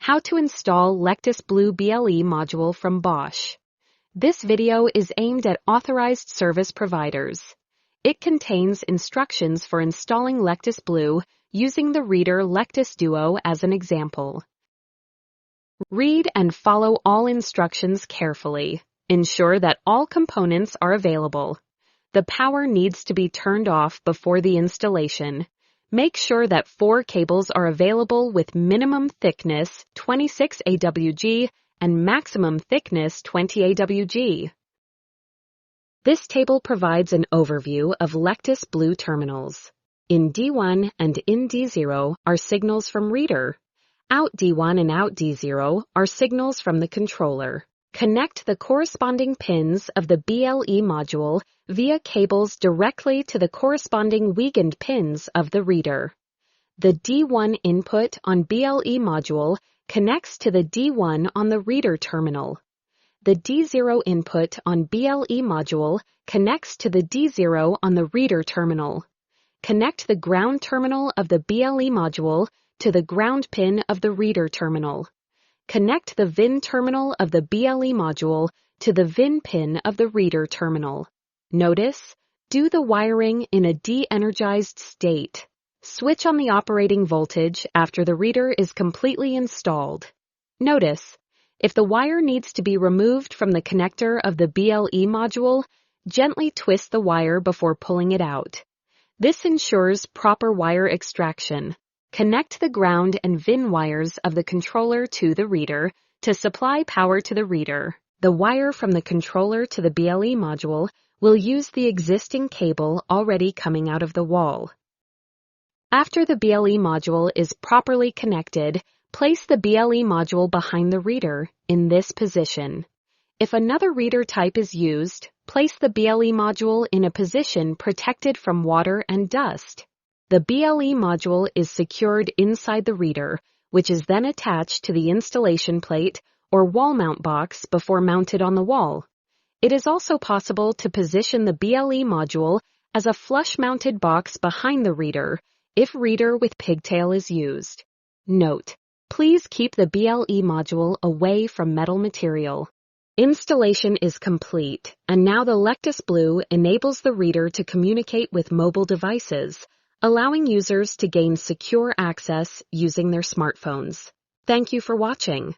How to install LECTUS Blue BLE module from Bosch. This video is aimed at authorized service providers. It contains instructions for installing LECTUS Blue using the reader LECTUS Duo as an example. Read and follow all instructions carefully. Ensure that all components are available. The power needs to be turned off before the installation. Make sure that 4 cables are available with minimum thickness 26 AWG and maximum thickness 20 AWG. This table provides an overview of LECTUS Blue terminals. In D1 and in D0 are signals from reader. Out D1 and out D0 are signals from the controller. Connect the corresponding pins of the BLE module via cables directly to the corresponding Wiegand pins of the reader. The D1 input on BLE module connects to the D1 on the reader terminal. The D0 input on BLE module connects to the D0 on the reader terminal. Connect the ground terminal of the BLE module to the ground pin of the reader terminal. Connect the VIN terminal of the BLE module to the VIN pin of the reader terminal. Notice, do the wiring in a de-energized state. Switch on the operating voltage after the reader is completely installed. Notice, if the wire needs to be removed from the connector of the BLE module, gently twist the wire before pulling it out. This ensures proper wire extraction. Connect the ground and VIN wires of the controller to the reader to supply power to the reader. The wire from the controller to the BLE module will use the existing cable already coming out of the wall. After the BLE module is properly connected, place the BLE module behind the reader in this position. If another reader type is used, place the BLE module in a position protected from water and dust. The BLE module is secured inside the reader, which is then attached to the installation plate or wall mount box before mounted on the wall. It is also possible to position the BLE module as a flush-mounted box behind the reader if reader with pigtail is used. Note: please keep the BLE module away from metal material. Installation is complete, and now the LECTUS Blue enables the reader to communicate with mobile devices, allowing users to gain secure access using their smartphones. Thank you for watching.